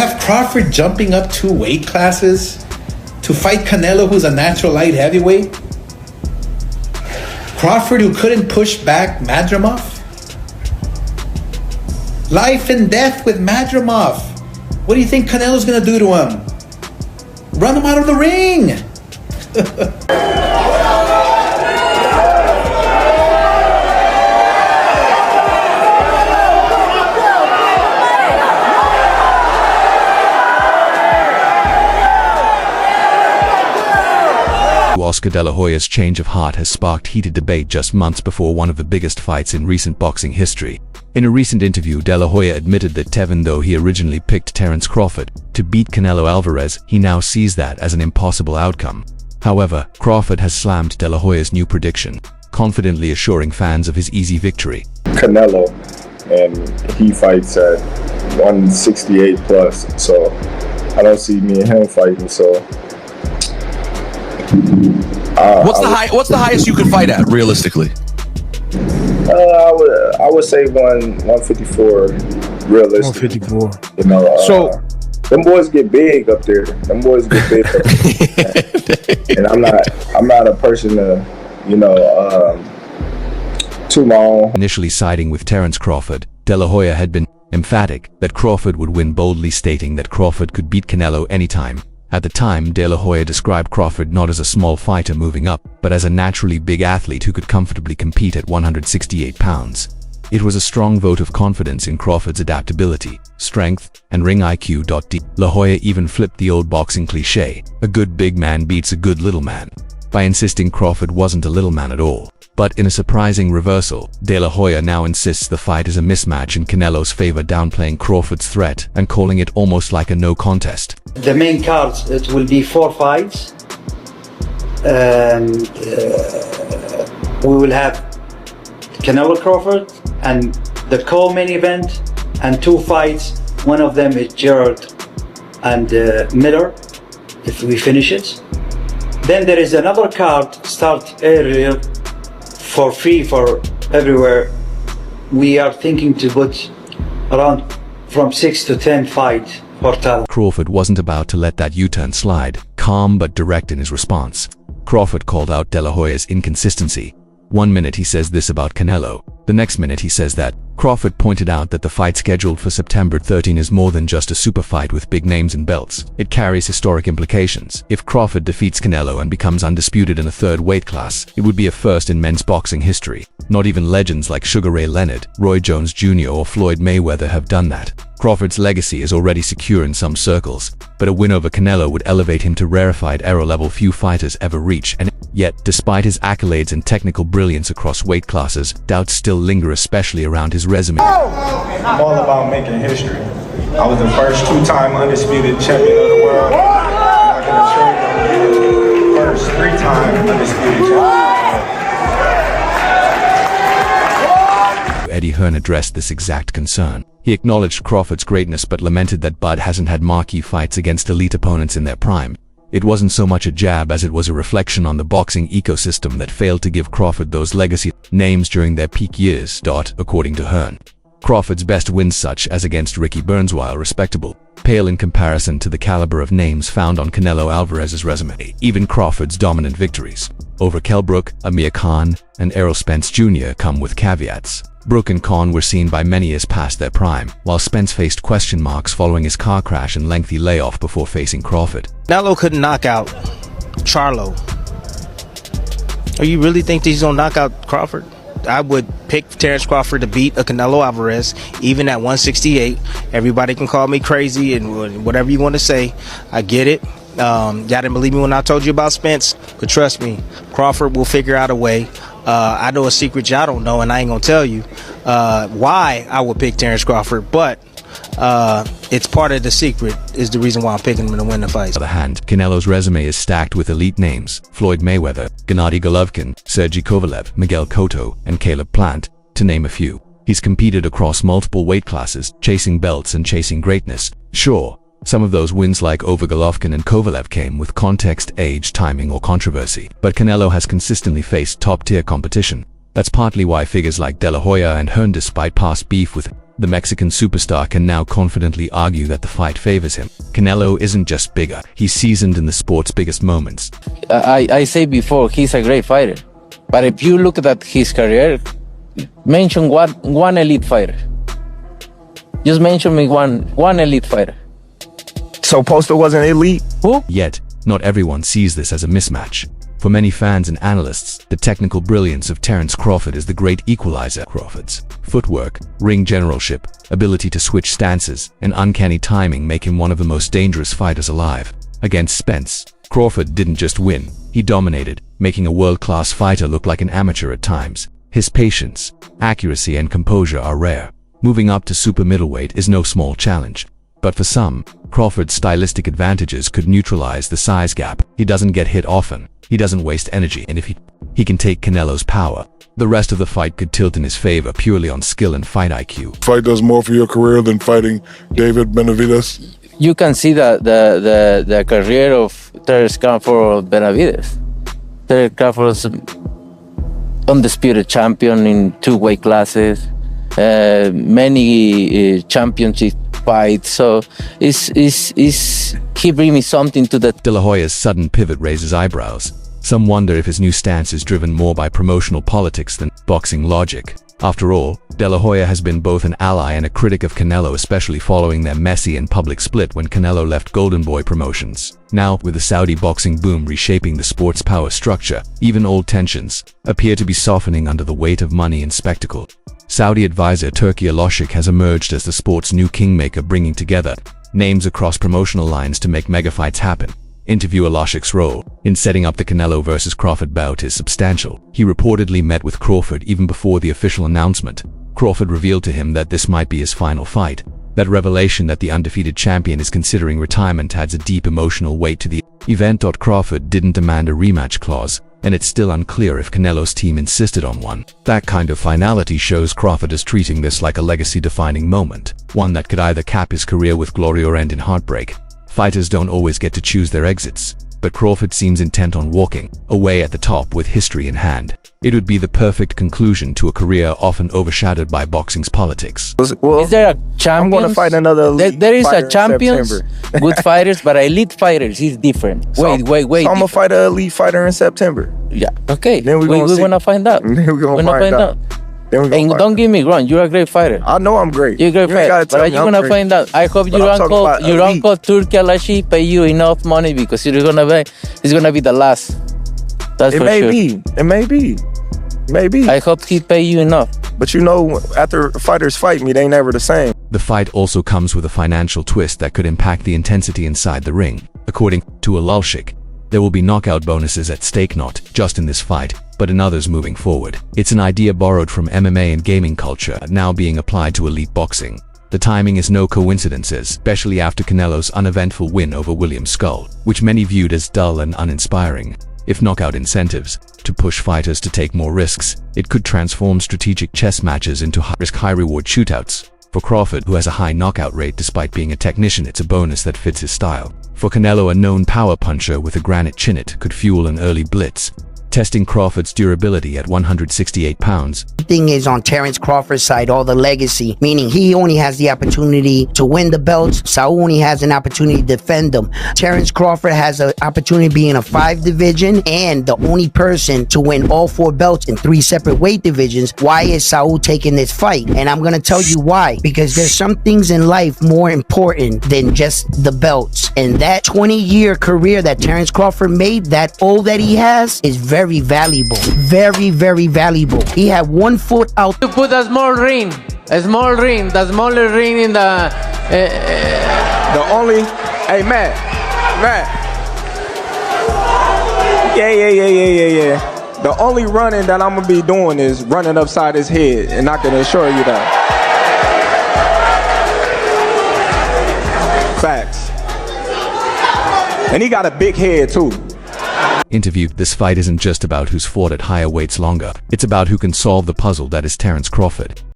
have Crawford jumping up 2 weight classes to fight Canelo, who's a natural light heavyweight? Crawford, who couldn't push back Madrimov? Life and death with Madrimov. What do you think Canelo's gonna do to him? Run him out of the ring! Oscar De La Hoya's change of heart has sparked heated debate just months before one of the biggest fights in recent boxing history. In a recent interview, De La Hoya admitted that even though he originally picked Terence Crawford to beat Canelo Alvarez, he now sees that as an impossible outcome. However, Crawford has slammed De La Hoya's new prediction, confidently assuring fans of his easy victory. Canelo, and he fights at 168 plus, so I don't see me and him fighting, so what's the highest you could fight at realistically? I would say 154 realistic. 154. You know, So them boys get big up there. Them boys get big. And I'm not a person to, you know, too long. Initially siding with Terence Crawford, De La Hoya had been emphatic that Crawford would win, boldly stating that Crawford could beat Canelo anytime. At the time, De La Hoya described Crawford not as a small fighter moving up, but as a naturally big athlete who could comfortably compete at 168 pounds. It was a strong vote of confidence in Crawford's adaptability, strength, and ring IQ. De La Hoya even flipped the old boxing cliché, a good big man beats a good little man, by insisting Crawford wasn't a little man at all. But in a surprising reversal, De La Hoya now insists the fight is a mismatch in Canelo's favor, downplaying Crawford's threat and calling it almost like a no contest. The main cards, it will be 4 fights. We will have Canelo Crawford and the co-main event, and 2 fights. One of them is Gerard and Miller, if we finish it. Then there is another card, start earlier, for free for everywhere. We are thinking to put around from 6 to 10 fights for talent. Crawford wasn't about to let that U-turn slide, calm but direct in his response. Crawford called out De La Hoya's inconsistency. One minute he says this about Canelo, the next minute he says that. Crawford pointed out that the fight scheduled for September 13 is more than just a super fight with big names and belts. It carries historic implications. If Crawford defeats Canelo and becomes undisputed in a 3rd weight class, it would be a first in men's boxing history. Not even legends like Sugar Ray Leonard, Roy Jones Jr. or Floyd Mayweather have done that. Crawford's legacy is already secure in some circles, but a win over Canelo would elevate him to rarefied era level few fighters ever reach, and yet, despite his accolades and technical brilliance across weight classes, doubts still linger, especially around his resume. I'm all about making history. I was the first 2-time undisputed champion of the world. I'm not gonna trade the first 3-time undisputed champion. Eddie Hearn addressed this exact concern. He acknowledged Crawford's greatness but lamented that Bud hasn't had marquee fights against elite opponents in their prime. It wasn't so much a jab as it was a reflection on the boxing ecosystem that failed to give Crawford those legacy names during their peak years. According to Hearn, Crawford's best wins, such as against Ricky Burns, while respectable, pale in comparison to the caliber of names found on Canelo Alvarez's resume. Even Crawford's dominant victories over Kell Brook, Amir Khan, and Errol Spence Jr. come with caveats. Brook and Khan were seen by many as past their prime, while Spence faced question marks following his car crash and lengthy layoff before facing Crawford. Canelo couldn't knock out Charlo. Or you really think that he's gonna knock out Crawford? I would pick Terence Crawford to beat a Canelo Alvarez, even at 168. Everybody can call me crazy and whatever you want to say. I get it. Y'all didn't believe me when I told you about Spence, but trust me, Crawford will figure out a way. I know a secret y'all don't know, and I ain't gonna tell you why I would pick Terence Crawford, but it's part of the secret, is the reason why I'm picking him to win the fight. On the other hand, Canelo's resume is stacked with elite names: Floyd Mayweather, Gennady Golovkin, Sergey Kovalev, Miguel Cotto, and Caleb Plant, to name a few. He's competed across multiple weight classes, chasing belts and chasing greatness. Sure, some of those wins, like over Golovkin and Kovalev, came with context, age, timing, or controversy. But Canelo has consistently faced top-tier competition. That's partly why figures like De La Hoya and Hearn, despite past beef with The Mexican superstar can now confidently argue that the fight favors him. Canelo isn't just bigger, he's seasoned in the sport's biggest moments. I say before, he's a great fighter. But if you look at his career, mention one elite fighter. Just mention me one elite fighter. So Poster wasn't elite? Who? Yet, not everyone sees this as a mismatch. For many fans and analysts, the technical brilliance of Terence Crawford is the great equalizer. Crawford's footwork, ring generalship, ability to switch stances, and uncanny timing make him one of the most dangerous fighters alive. Against Spence, Crawford didn't just win, he dominated, making a world-class fighter look like an amateur at times. His patience, accuracy, and composure are rare. Moving up to super middleweight is no small challenge. But for some, Crawford's stylistic advantages could neutralize the size gap. He doesn't get hit often, he doesn't waste energy, and if he can take Canelo's power, the rest of the fight could tilt in his favor purely on skill and fight IQ. Fight does more for your career than fighting David Benavidez? You can see the career of Terence Crawford Benavidez. Terence Crawford is undisputed champion in 2 weight classes, many championship fights. So he bring me something to the. De La Hoya's sudden pivot raises eyebrows. Some wonder if his new stance is driven more by promotional politics than boxing logic. After all, De La Hoya has been both an ally and a critic of Canelo, especially following their messy and public split when Canelo left Golden Boy Promotions. Now, with the Saudi boxing boom reshaping the sport's power structure, even old tensions appear to be softening under the weight of money and spectacle. Saudi advisor Turki Al-Ashik has emerged as the sport's new kingmaker, bringing together names across promotional lines to make mega fights happen. Interview Al-Ashik's role in setting up the Canelo vs. Crawford bout is substantial. He reportedly met with Crawford even before the official announcement. Crawford revealed to him that this might be his final fight. That revelation that the undefeated champion is considering retirement adds a deep emotional weight to the event. Crawford didn't demand a rematch clause, and it's still unclear if Canelo's team insisted on one. That kind of finality shows Crawford is treating this like a legacy-defining moment, one that could either cap his career with glory or end in heartbreak. Fighters don't always get to choose their exits, but Crawford seems intent on walking away at the top with history in hand. It would be the perfect conclusion to a career often overshadowed by boxing's politics. Well, Is there a champion? I'm going to fight another elite There is fighter a champions, in September. good fighters, but elite fighters is different. So Wait. So I'm going to fight an elite fighter in September. Yeah, okay. Then we're we gonna want to find out. Then we're going to find out. Then we're And gonna don't find get me wrong, you're a great fighter. I know I'm great. You're a great You ain't fighter, gotta but tell are me you I'm gonna great. find out? I hope But your I'm talking uncle, about your elite. uncle Turki Al-Ashik pay you enough money because it's gonna be the last. That's It for may sure. be. It may be. Maybe. I hope he pay you enough. But you know, after fighters fight me, they ain't never the same. The fight also comes with a financial twist that could impact the intensity inside the ring. According to Al-Ashik, there will be knockout bonuses at stake, not just in this fight, but in others moving forward. It's an idea borrowed from MMA and gaming culture, now being applied to elite boxing. The timing is no coincidence, especially after Canelo's uneventful win over William Skull, which many viewed as dull and uninspiring. If knockout incentives to push fighters to take more risks, it could transform strategic chess matches into high-risk, high-reward shootouts. For Crawford, who has a high knockout rate despite being a technician, it's a bonus that fits his style. For Canelo, a known power puncher with a granite chin, it could fuel an early blitz, testing Crawford's durability at 168 pounds. The thing is on Terence Crawford's side, all the legacy, meaning he only has the opportunity to win the belts. Saul only has an opportunity to defend them. Terence Crawford has an opportunity to be in a 5 division and the only person to win all 4 belts in 3 separate weight divisions. Why is Saul taking this fight? And I'm going to tell you why. Because there's some things in life more important than just the belts. And that 20-year career that Terence Crawford made, that all that he has, is very valuable. Very, very valuable. He had 1 foot out. To put a small ring, the smaller ring in the. The only, hey Matt. Yeah. The only running that I'm gonna be doing is running upside his head, and I can assure you that. Facts. And he got a big head too. Interview. This fight isn't just about who's fought at higher weights longer. It's about who can solve the puzzle that is Terence Crawford.